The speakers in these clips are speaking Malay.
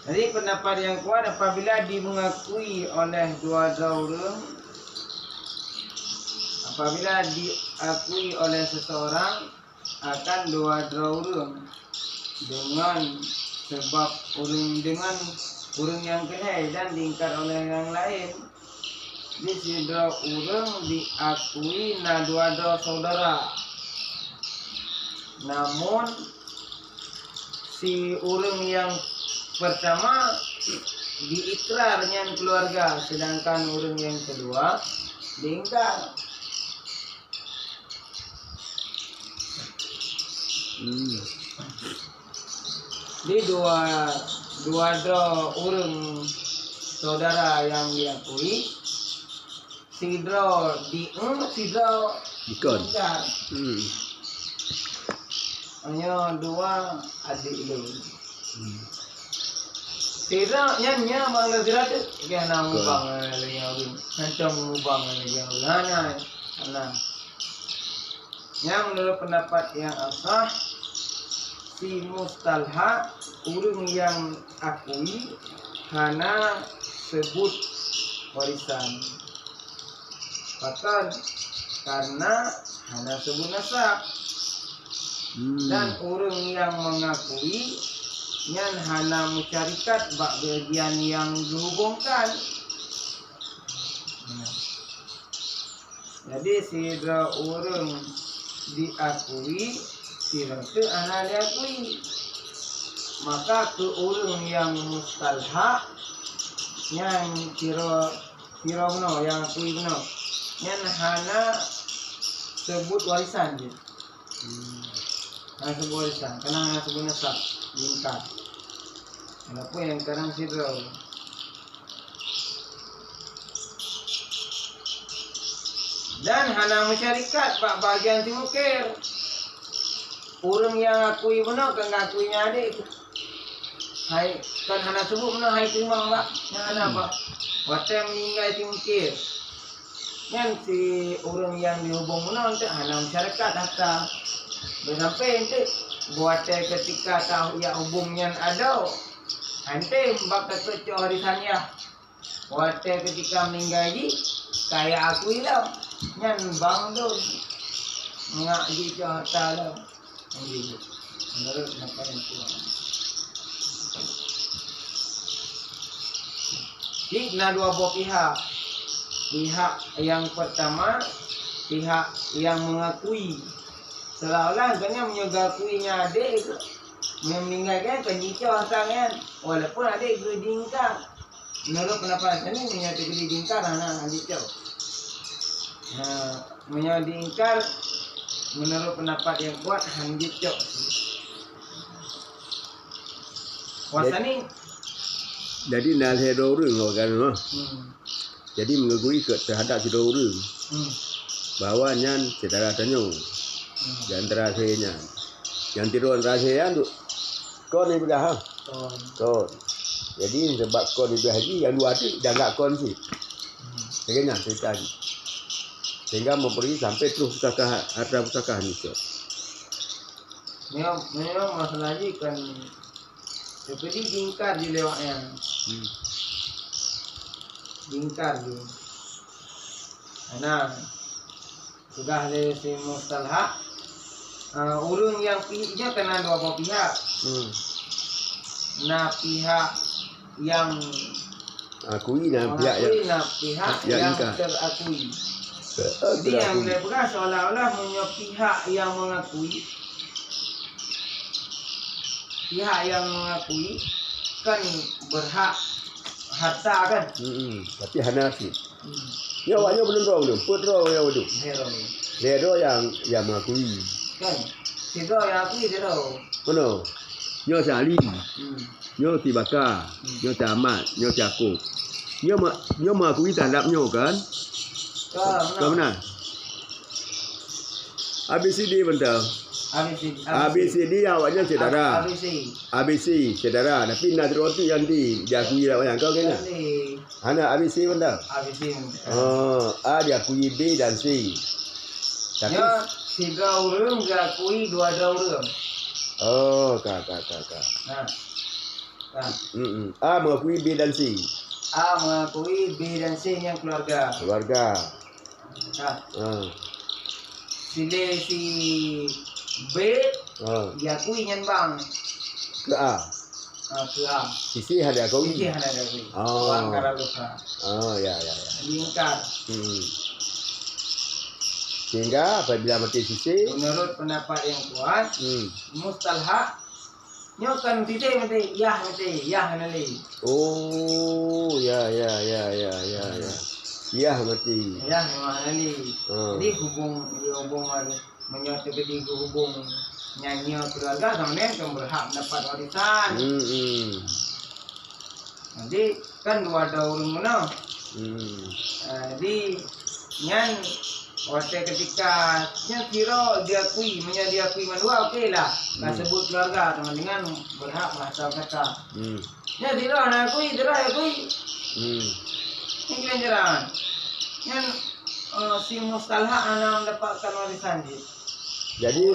Jadi pendapat yang kuat apabila dimengakui oleh dua-dua orang, apabila diakui oleh seseorang akan dua-dua orang dengan sebab dengan orang yang kena dan diingkar oleh yang lain, di sidra orang diakui na dua-dua saudara, namun si orang yang pertama diikrarnya keluarga, sedangkan orang yang kedua diingkar. Di dua orang saudara yang diakui, sidro sidro ingkar. Hanya dua adik lu. Sidro nya bangla sidro tu kena ubang lagi orang. Macam ubang lagi orang. Nah. Yang menurut pendapat yang asah, si mustalha urang yang akui hana sebut warisan. Bahkan karena hana sebut nasab. Dan orang yang mengakui nyan hana musyarikat bak bagian yang dihubungkan. Jadi sidra orang diakui, sidra itu hana diakui. Maka ke orang yang mustalha yang kira benar, yang akui benar, nyan hana sebut warisan je. Hana sebut warisan, karena hana sebut nasab, ingkar. Kenapa yang sekarang sidra? Dan hana masyarakat pak bagian timukir. Orang yang akui benar kan ngakuinya adik. Hai kan hana sebut benar hai terima pak. Yang hana pak. Waktu meninggal timukir. Yang si orang yang dihubung benar untuk hana masyarakat hatta. Bersampai untuk buat ketika tahu ya hubungnya ada. Nanti bakal kecil harisannya. Waktu ketika meninggal ini kayak akui lah. Nyan bang tu ngak di Jakarta lah. Menurut pendapat yang kuat. Jadi dua buah pihak. Pihak yang pertama, pihak yang mengakui. Seolah-olah kena mengakuinya adik itu meninggalkan penjicau kan. Walaupun adik itu diingkar. Menurut pendapat ini menyatakan diingkar anak adik jauh. Menyatakan diingkar menurut pendapat yang kuat hanjit cok. Wasani. Jadi nasi dua orang kan, Jadi mengakui terhadap si dua orang bahwa nyan saudara tanyo dan terakhirnya yang tiruan rahsia tu kon ni bedah kon. Jadi sebab kon ni haji yang dua tu dah enggak kon sih. Begini cerita ni. Sehingga memperoleh sampai terus pusaka harta pusaka ni cok. Memang masalah ni kan seperti diingkar di lewatnya. Diingkar di. Nah, sudah ada si mustalha. Urung yang pihaknya kena dua pihak. Nah, pihak yang akui dan pihak yang terakui. Jadi yang mereka seolah-olah punya pihak yang mengakui, kan berhak harta kan. Tapi hana sih. Ya awaknya belum putro yang waduh. Hero yang mengakui. Kan, hero yang akui hero. Mana? Nyo Sali, nyo Tibaka, nyo Tamat, nyo Cakuk. Nyo mengakui terhadap nyo kan? Kau benar? ABCD bentar. ABCD awaknya saudara. ABC saudara. Tapi nak roti yang diakui lah yang kau kena. Hana ABC bentar. ABC. A diakui B dan C. Tapi tiga orang diakui dua orang. Oh, kak. Nah, Ah. A mengakui B dan C. A mengakui B dan C yang keluarga. Keluarga. Ah. Si B diakui nyan bang Ke A. ke A. Si C ada akui. Si C ada diakui. Oh. Bang Karaluka. Ya. Diingkar. Sehingga apabila mati si C, Menurut pendapat yang kuat, mustalha nyokan titik mati yah nali. Oh, ya. Ya mati. Yah memang nali. Jadi hubung menyatu ketiga hubung nyanyi keluarga sama ni kan berhak mendapat warisan. Jadi kan dua orang mana. Jadi nyan waktu ketika kira diakui mandua okey lah. Sebut keluarga teman dengan berhak bahasa kata. Tidak nak akui. Ini kelanjaran. Yang si mustalha anak mendapatkan warisan je. Jadi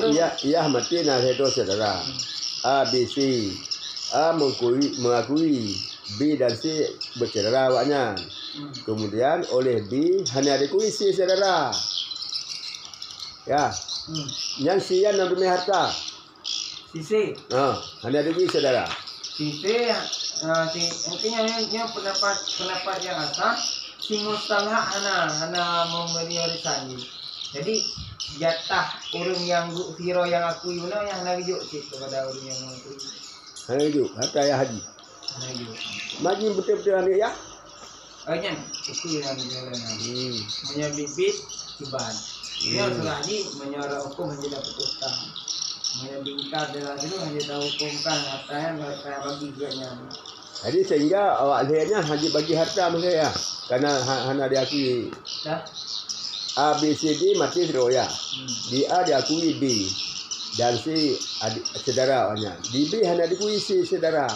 ia mati nak hedo saudara. A, B, C. A mengakui B dan C bersaudara awaknya. Kemudian oleh B hanya diakui C saudara. Ya. Yang C yang nak punya harta. Si C. Hanya diakui saudara. Si C intinya pendapat yang asal si mustalha hana memberi warisan. Jadi jatah orang yang hero yang akui mana yang nak rujuk kepada orang yang mengakui. Hanya rujuk harta ya haji. Hana rujuk. Magi betul-betul ambil ya. Nyan itu yang jalan. Menyabit kiban. Dia surah haji menyuruh hukum hanya dapat utang. Menyabingkar dalam itu hanya tahu hukumkan harta yang bagi dia. Jadi sehingga awak lihatnya haji bagi harta mereka ya. Karena hana diakui. Dah. A, B, C, D mati seroya. Di A diakui B dan C saudara awaknya. Di B hanya diakui C saudara.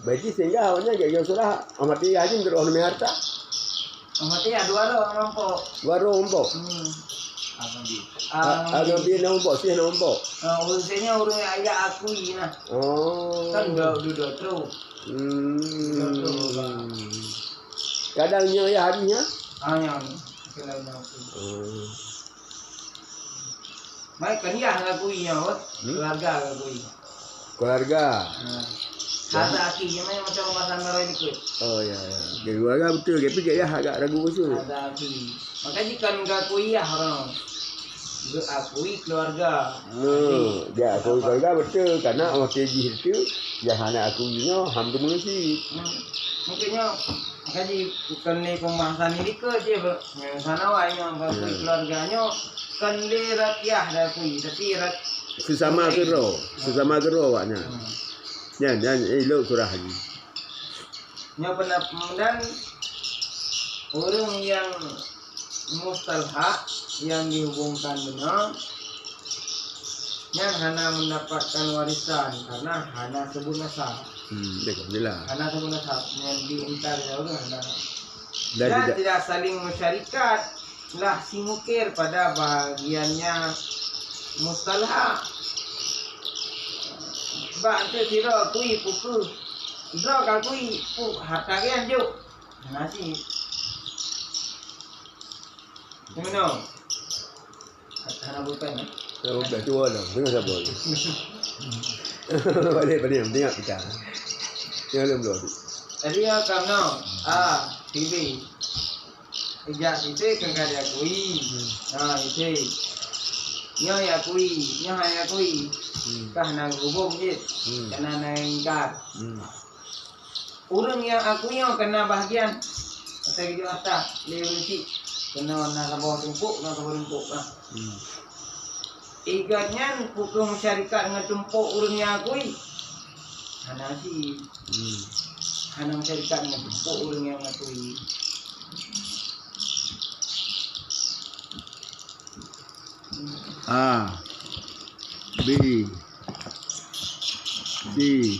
Berarti sehingga awaknya gak surah mati haji terus punya harta. Mati ada dua rompok. Dua rompok. Agak B nombok, C nombok. Urusnya urus ayah akui nah. Kan dua terus. Kadangnya ya harinya. Hanya selain aku. Baik kan ya ngakui nya, keluarga ngakui. Keluarga. Ada aki yang macam masan merah ikut. Oh ya. Keluarga betul, tapi ya agak ragu betul. Ada aki. Makanya kan ngakui ya orang. Akui keluarga. Dia akui keluarga betul karena orang keji itu jangan akuinya hampir mengisi. Mungkinnya kaji bukan ni pembahasan ini ke dia sana wah yang akui keluarganya kan dia rakyat dah akui tapi sesama gero awaknya. Jangan elok surah haji. Nya dan orang yang mustalha yang dihubungkan benar yang hana mendapatkan warisan karena hana sebut nasab. Hana sebut nasab yang diingkar orang hana. Dan tidak saling masyarakat lah si mukir pada bagiannya mustalha. Ba ante tiro kui puku. Dro ka kui harta kian juk. Nasi. Gimana? Hana bukan ya? Bukan tua dah. Dengar siapa ni? Balik tengok kita. Tengok belum. Jadi ya kamu TV. Ijak itu kan dia akui. Itu. Nya ya akui. Kah nak hubung je. Kena nak ingkar. Orang yang akui yang kena bahagian. Saya gitu atas lewati. Kena nak bawah tumpuk lah. Igatnya hukum masyarakat dengan tumpuk orang yang akui. Hana si. Hana masyarakat dengan tumpuk orang yang akui. A, B, C.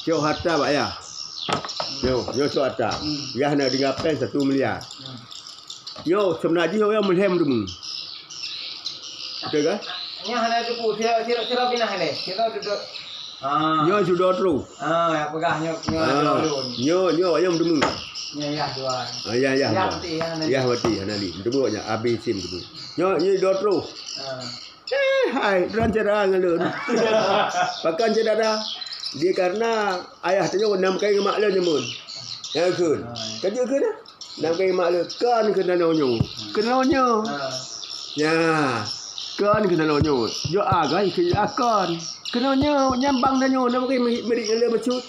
Cok harta pak ya. Yo cok harta. Ya nak digapen 1 miliar. Yo sebenarnya orang melhem dulu. Betul kan? Nya hana tu pu, sira pinah le. Sira duduk Nyo sudah terus. Yang pegah Nyo ayam demu. Ya jual. Ya. Ya mati ya. Ya mati anali. Demu nya habis sim demu. Nyo sudah terus. Hai, ran cerah ngalun. Pakan cerah. Dia karena ayah tanya 6 kali mak le nyemun. Ya kun. Kerja ke dah? 6 kali mak le kan kena nonyo. Kena nonyo. Ya. Kan kena nonyo. Yo agai ke akan. Kena nonyo nyambang dah nyo 6 kali meri le macut.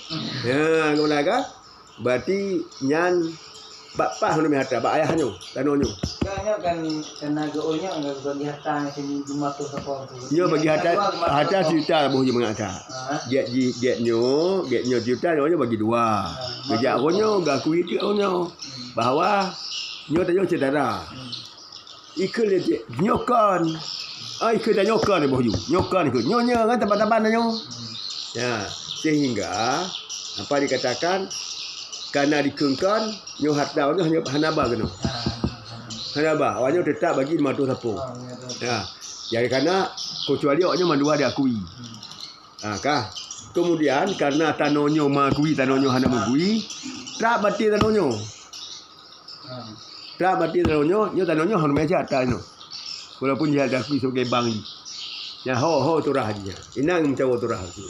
Ya, kau kan? Berarti nyan bapak hono mihata, bak ayah nyo, tanonyo. Kanya kan tenaga onya enggak bagi harta sini cuma tu support. Nyo bagi harta juta boh je mengata. Get nyo juta nyo bagi 2. Kerja onyo gakui ti onyo. Bahwa nyo tanyo cedera. Ikut le nyokan. Ikut dah nyokan boh ju. Nyokan ikut. Nyonya kan taban-taban nyo. Ya, sehingga apa dikatakan karena dikengkan nyo harta nyo hanya hanaba kena. Hanaba, awaknya tetap bagi 500 sapung. Ya. Jadi karena kecuali awaknya mandua diakui. Kah? Kemudian karena tanonyo mengakui tanonyo hana mengakui, tak berarti tanonyo. Tak berarti tanonyo, nyo tanonyo hanya meja atas no. Walaupun dia diakui sebagai bank. Ya ho turah dia. Inang mencawa turah tu.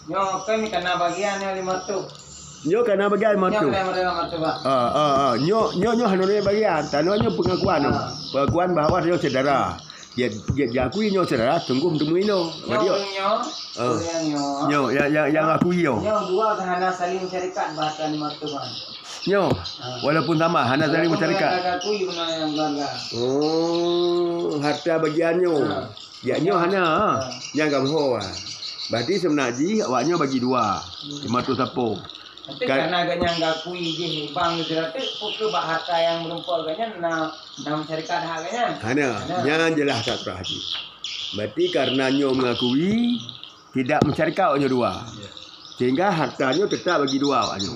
Nyo kami kena bagiannya 500. Nyo kena bagian matu. Nyo hanone bagian. Tanonyo pengakuan. Pengakuan bahawa dia saudara. Dia diakui nyo saudara, tunggu temui no. Nyo yang akui yo. Nyo 2 hana saling syarikat bahkan 500 man. Nyo walaupun sama hana saling syarikat. Akui benar yang bangga. Harta bagiannya. Ya nyo hana. Yang gamho. Berarti sebenarnya awaknya bagi 2. 500 sapung. Tapi karena agaknya enggak kui je bang itu ke bak harta yang merumpul agaknya nam syarikat agaknya. Hanya jelas tak terhaji. Berarti karena nyo mengakui tidak mensyarikat awaknya 2. Sehingga hartanya tetap bagi 2 awaknya.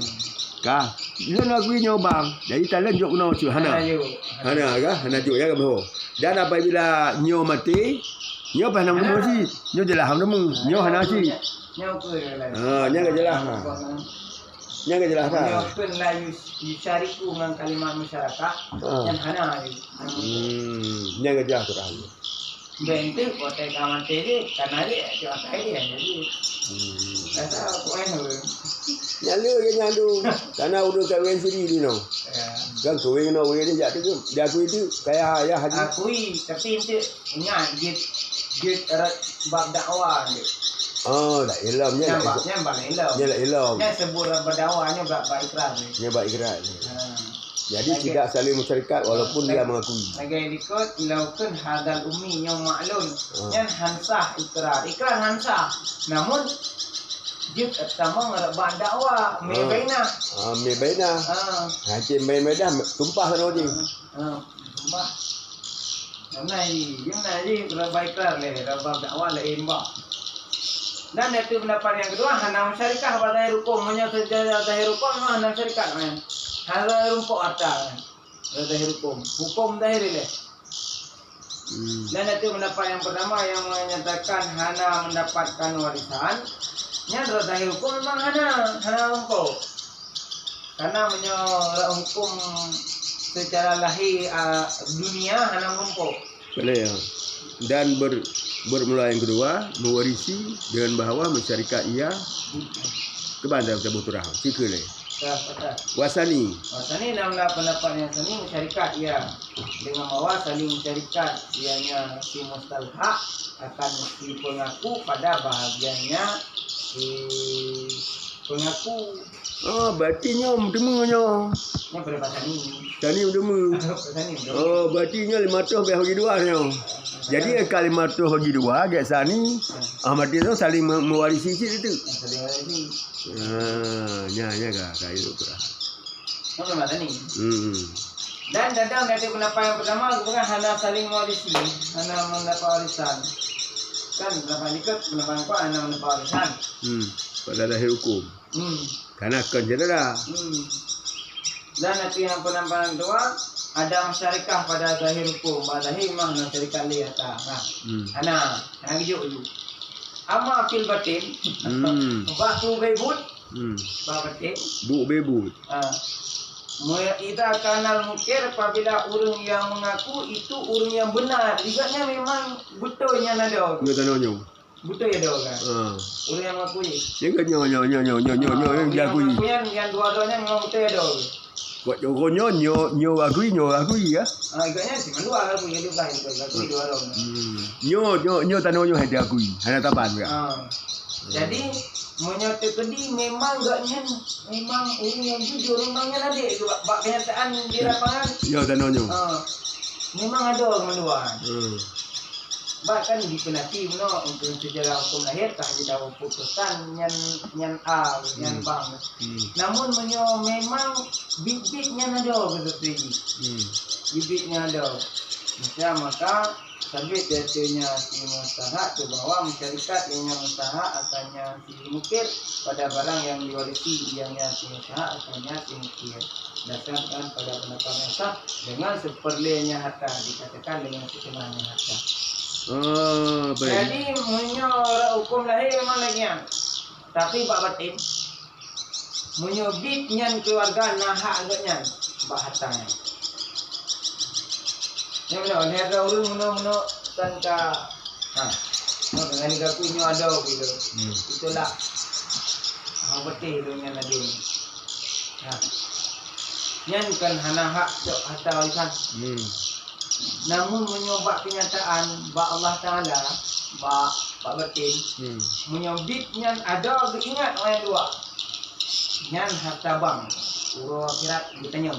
Kah? Dia mengakui nyo bang. Jadi talent jok guna cu hana. Hana jok ya gamho. Dan apabila nyo mati nyo pas nang demu si, nyo jelas ham demu, nyo hana si. Nyo ke lah. Nya ke jelas. Nya ke jelas Nyo pun lah yusyariku dengan kalimat masyarakat yang hana. Nya ke jelas tu dah. Bentuk kotak kawan tadi karena dia cuaca dia jadi. Kata aku Nyalu ke nyandu. Karena udah kawin sendiri ni no. Kan kawin no we dia tu. Dia aku itu kayak ayah haji. Akui tapi itu nyat Git bab dakwah ni. Tak ilhamnya. Nya ilham. Nya sebut berdakwahnya bab ikrar ni. Nya bab ikrar ni. Jadi tidak saling mensyarikat walaupun dia mengakui. Lagi ikut laukun hadal ummi yang maklum. Nya hansah ikrar. Ikrar hansah. Namun jid tamang bab dakwah mebaina. Mebaina. Hakim mebaina tumpah sana je. Tumpah. Yang naik berbaiklah le, bab dakwah lain bab. Dan itu pendapat yang kedua, hana masyarakat pada hukum, hanya saja zahir hukum, hana masyarakat kan. Hana rumpuk harta kan. Zahir hukum zahir le. Dan itu pendapat yang pertama yang menyatakan hana mendapatkan warisan. Nya zahir hukum memang hana rumpuk. Karena menyorak hukum secara lahir dunia hana rumpuk. Boleh ya. Dan bermula yang kedua mewarisi dengan bahawa masyarakat ia kepada Tabuturah. Cikgu le. Wasani dalam pendapat yang seni masyarakat ia dengan bahawa saling masyarakat ianya si mustalhaq akan si pengaku pada bahagiannya si pengaku. Berarti nyom demunya. Nya berapa tani? Tani demu. Berarti nya 500 bagi 2 nya. Jadi kali 500 bagi 2 gak sani Ahmad itu saling mewarisi itu. Saling mewarisi. Nya kayak itu berah. Berapa tani? Dan dalam nanti pendapat yang pertama bukan hanya saling mewarisi, hanya mendapat warisan. Kan pendapat ikut pendapat apa hanya mendapat warisan. Pada lahir hukum. Karena akan cedera. Dan nanti yang penampilan kedua ada masyarakat pada zahir hukum. Pada zahir memang masyarakat lihat tak. Ana gijuk. ama fil batin. Waktu bebut. Batin. Bu bebut. Ida kanal mukir apabila urang yang mengaku itu urang yang benar. Igaknya memang betulnya nado. Nyo tanonyo. Betul ya dong kan? Urang yang mengakui. Dia kan nyo yang diakui. Yang dua-duanya memang betul ya dong. Buat jokonya nyo akui ya. Igaknya si mandua aku jadi bukan akui dua dong. Nyo tanonyo hai diakui. Hana taban ya. Jadi menyatu kedi memang gaknya memang orang yang jujur memangnya ada bak kenyataan di lapangan. Yo tanonyo. Memang ada orang menduan. Bahkan dipenati untuk sejarah hukum lahir tak ada putusan nyan A nyan bang. Namun memang bibitnya ada betul bibitnya ada. Maka sabit jatuhnya si mustahak tu bahwa masyarakat yang mustahak asalnya si mukir pada barang yang diwarisi yang si mustahak asalnya si mukir. Dasarkan pada pendapat yang sah dengan seperlenya harta dikatakan dengan setengahnya harta. Jadi menyorang hukum lahir memang lagi tapi bak batin menyobit nyan keluarga nahak agaknya bak hartanya. Ya benar, ni ada urang meno tanka dengan gaku nyo ada gitu. Itulah betul dengan nadi. Nyan kan hana hak harta warisan. Namun menyobak kenyataan bak Allah Taala bak batin menyobit nyan ada ingat orang dua. Nyan harta bang uro akhirat ditanya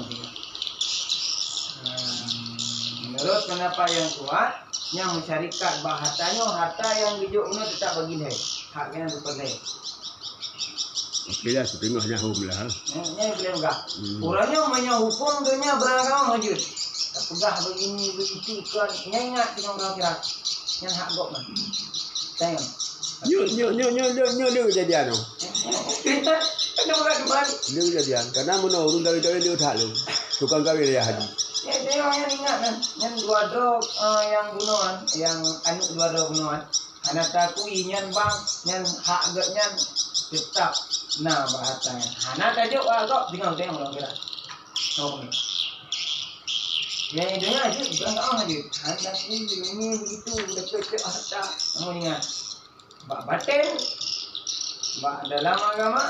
menurut pendapat yang kuat yang masyarakat bah harta yang hidup tetap bagi dia hak yang diperoleh. Okeylah setengahnya hukum lah. Nya boleh enggak. Orangnya banyak hukum dunia beragam aja. Tak pegah begini begitu kan ingat dengan orang akhirat. Yang hak gok man. Tengok. Nyo kejadian tu. Ada orang kembali. Dia kejadian. Karena mana orang kawin dia tak lu. Tukang kawin dia haji. Ya, dia yang ingat kan. Yang dua drog yang bunuhan, yang anu dua drog bunuhan. Anak takui nyan bang, nyan hak gak nyan tetap nah bahasanya. Anak tajuk agak bingung orang kira. Tahu ni. Yang idenya aja bukan orang aja. Anak takui ini begitu dekat harta. Kamu ingat. Bak batin, bak dalam agama,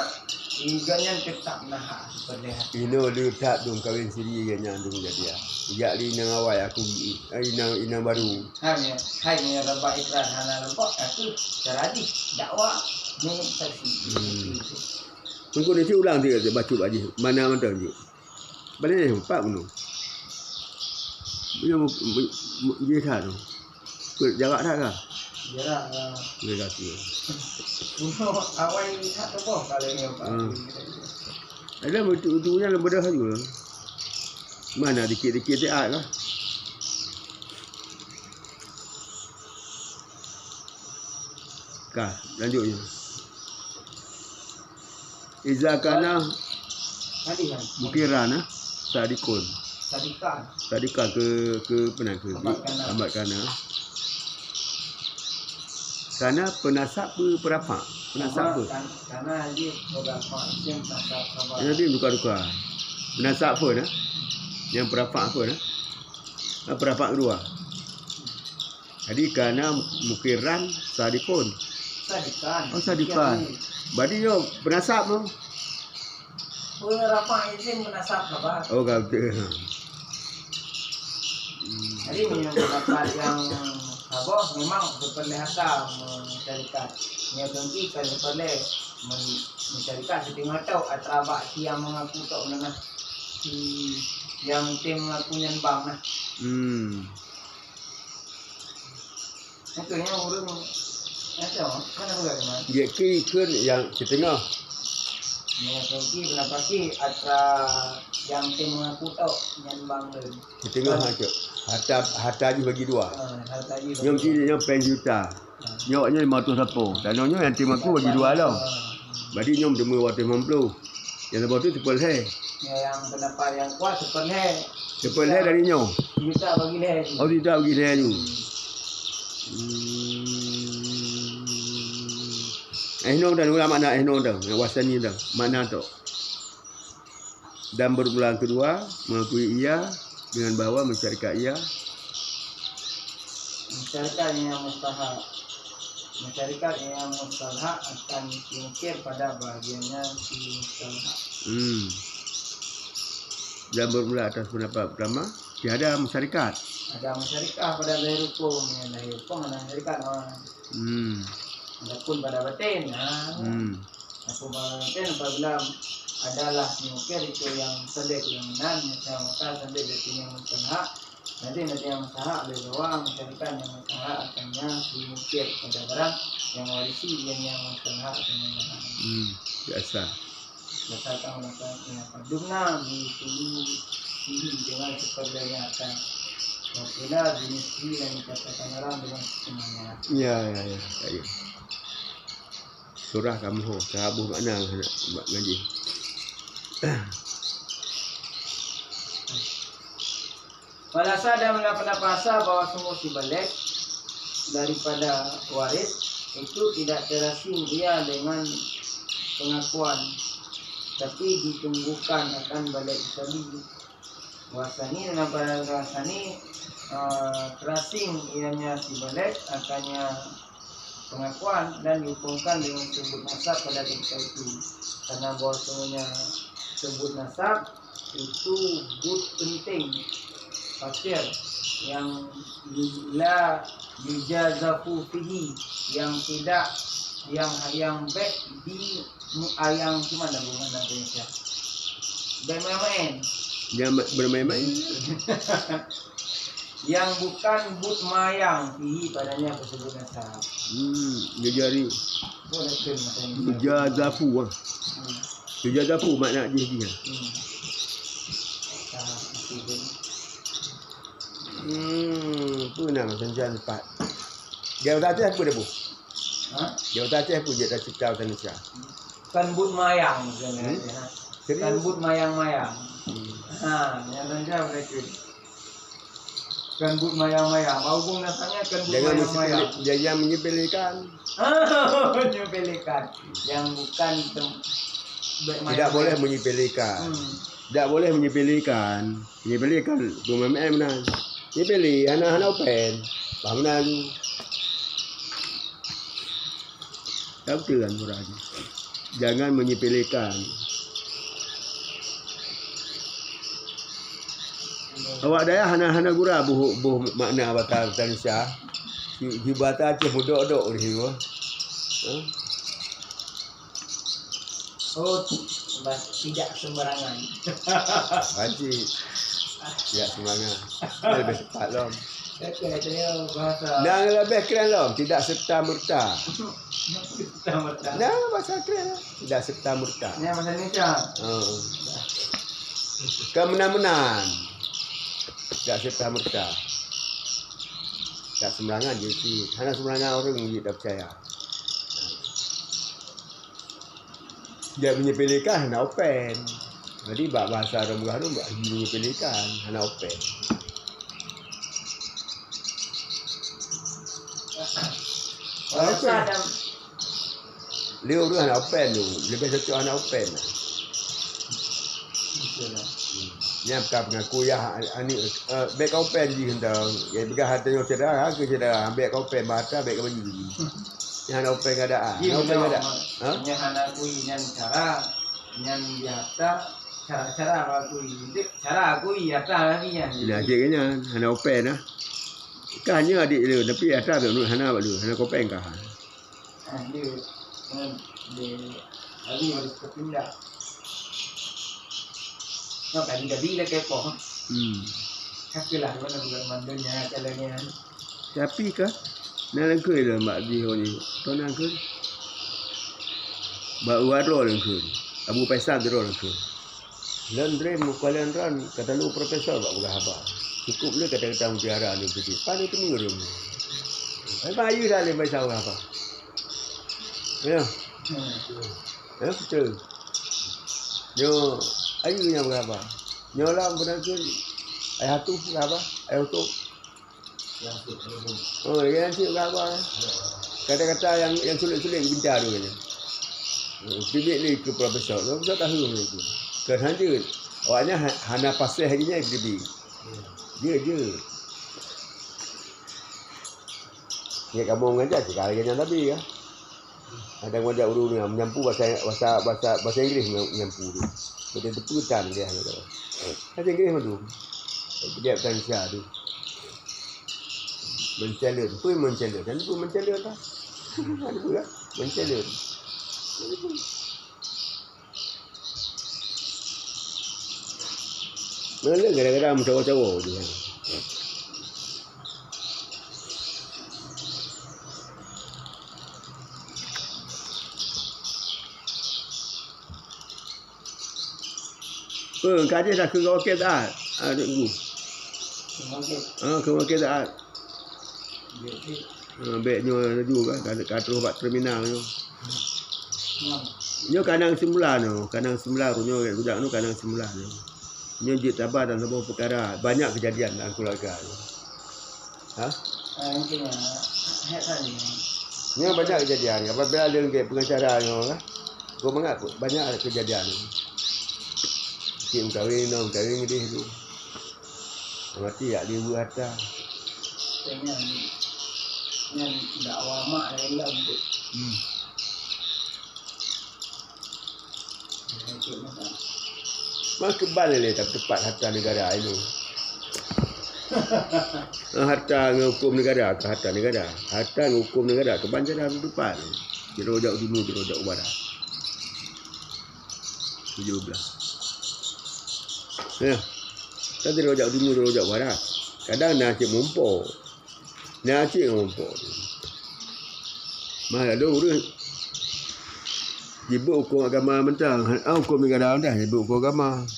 igaknya tetap nah seperti itu. Ino dia tak dong kawin sendiri yang dong jadi ya. Ijak li nang awal aku inang baru. Hanya rabak ikrar hana lempok aku caradi dakwah ni saksi. Tunggu nanti ulang dia baca aja. Mana mana je. Balik ni empat pun. Dia tak tu. Jarak tak kah? Jarak. Jarak tu. Awal ni tak tu boh kalau ni empat. Ada betul-betulnya lembadah juga. Mana dikit-dikit dia lah. Kah, lanjutnya. Iza kana bukiran sadikun. Sadikan ke penang ke amat kana. Karena penasab perapak. Penasab apa? Karena dia beberapa isim penasab apa. Jadi duka-duka. Penasab apa dah? Yang perapak apa dah? Perapak kedua. Jadi kerana mukiran sadikun. Sadikan. Oh sadikan. Berarti yo penasab tu. Perapak isim penasab apa? Oh kata. Jadi pendapat yang aboh memang berpendapat masyarakat. Nya bengki kalau boleh masyarakat setengah tahu atrabak yang mengaku tak menengah yang tim mengakunya bang lah. Itu yang urang macam mana bagaimana? Dia kan yang setengah. Nya bengki pendapat ki atra yang tim mengaku tahu yang bang tu. Setengah aja. Harta je bagi dua. Harta je. Yang kiri yang pen juta. Nyoknya 500 sapo. Dananya yang tim aku bagi dua lah. Berarti nyom cuma waktu 50. Yang lepas tu sepul hai. Yang pendapat yang kuat sepul hai. Sepul hai dari nyom. Juta bagi hai. Oh tidak bagi hai tu. Ihnon dan ulama makna ihnon dah, wasani dah. Makna tu. Dan berulang kedua mengakui ia dengan bahawa masyarakat ia masyarakat yang mustahak. Masyarakat yang mustahak akan diungkir pada bahagiannya si mustahak. Dan bermula atas pendapat pertama, tiada masyarakat. Ada masyarakat pada lahir hukum, yang lahir hukum ada masyarakat. Adapun pada batin, adapun pada batin apabila adalah diungkir itu yang sedek yang benar, maka sedek berarti yang mustahak. Nanti yang mustahak oleh bahwa masyarakat yang mustahak akannya diungkir pada barang yang warisi yang mustahak akannya. Biasa. Berdasarkan melakukan dumna di sini dengan seperdayakan. Apabila jenis ini yang dikatakan orang dengan semuanya. Ya. Surah kamu sahabu makna ngaji. Walasa dan mendapat pasal bahwa semua si balik daripada waris itu tidak terasing ia dengan pengakuan, tapi ditunggukan akan balik sabi. Wasani dan pada wasani terasing ianya si balik akannya pengakuan dan dihukumkan dengan sebut nasab pada ketika itu, karena bahwasanya sebut nasab itu but penting fakir yang la dijazafu fihi, yang tidak yang baik di yang gimana hubungan Indonesia bermain-main Bermain-main yang bukan but mayang fihi padanya tersebut nasab. Dia jari Jazafu Jazafu makna dia. Tu nama senjata empat. Dia berkata apa dia bu? Dia berkata apa dia dah cipta Indonesia? Kan but mayang sebenarnya. Kan but mayang-mayang. Yang senjata berarti. Kan but mayang-mayang. Hubung nasanya kan but mayang-mayang. Jangan menyepelekan. Menyepelekan. Yang bukan tidak boleh menyepelekan. Tidak boleh menyepelekan. Menyepelekan tu memang benar. Nyepele anak-anak open. Faham benar tu. Tak betul kan surah ni. Jangan menyepelekan. Awak dah hana gura buh makna batal Indonesia. Hibata Aceh mudok-dok di situ. Oh, tidak sembarangan. Haji. Tidak semangat. Lebih cepat lom. Katanya bahasa. Dan lebih keren lom. Tidak serta merta. Nah, bahasa keren. Tidak serta merta. Ini bahasa Indonesia. Kemenang-menang. Tidak serta merta. Tak sembarangan je si. Hanya sembarangan orang yang tak percaya. Dia menyepelekan hanya open. Jadi bahasa orang Melayu menyepelekan hanya open. Leo tu hanya open tu. Lebih cocok hanya open. Ni apa pengaku ya ani baik open je hendak. Ya begah hatinya saudara ke saudara ambil open mata baik bagi. Yang open keadaan. Open keadaan. Nya hana kui nyan cara nyan biasa cara aku biasa lagi yang. Dah akhirnya hana open lah. Kannya adik dia tapi atas tu hana balu hana open kah. Dia lagi harus kepindah. Nó phải đi là cái cổ. Các cái lại vẫn là bukan mandonya kalanya. Tapi kah nak ke lah mak dia ni. Tu nak ke. Ba waro lang ke. Abu Faisal dero lang ke. Lan rem kalian ran kata lu profesor bak bukan apa. Cukup le kata-kata mutiara ni pergi. Pan itu minggu. Ai bayu dah le Faisal apa. Ya. Betul. Yo ayu yang berapa? Nyolam benar ke? Ayah tu berapa? Ayah tu. Oh, yang tu berapa? Kata-kata yang sulit-sulit bincang tu kan. Bilik ni ke profesor. Profesor tahu ni tu. Kan hanya awaknya hana pasal harinya bilik. Dia je. Ya kamu ngajar sekarang yang tadi ya. Ada ngajar urus ni menyampu bahasa Inggeris menyampu tu. Dia teputan dia tu. Bahasa Inggeris tu. Dia bahasa tu. Mencalir, pun mencalir. Dan pun mencalir tak? Ada pula mencalir. Mana kadang-kadang cowok-cowok dia. Kaji dah ke market tak? Tunggu. Ke market tak? Baiknya juga kan terus buat terminal tu. Nyo kanang semula tu, kanang semula runyo budak tu kanang semula tu. Nyo je tabah dan sebuah perkara, banyak kejadian dalam keluarga tu. Ha? Mungkin tadi. Nyo banyak kejadian. Apabila ada pengacara nyo kan. Kau mengat banyak ada kejadian. Kim kahwin dia tu. Mati tak dia buat harta. Yang dakwah mak dari dalam tu. Mak kebal le tak tepat harta negara ini. Harta hukum negara ke harta negara. Harta hukum negara ke banjaran tepat. Dirojak dulu dirojak barat. 17. Ya. Tadi rojak dulu rojak barat. Kadang nak cik mumpuk. Nak cik mumpuk. Mah ada urus. Jibuk hukum agama mentang. Hukum negara dah jibuk hukum agama.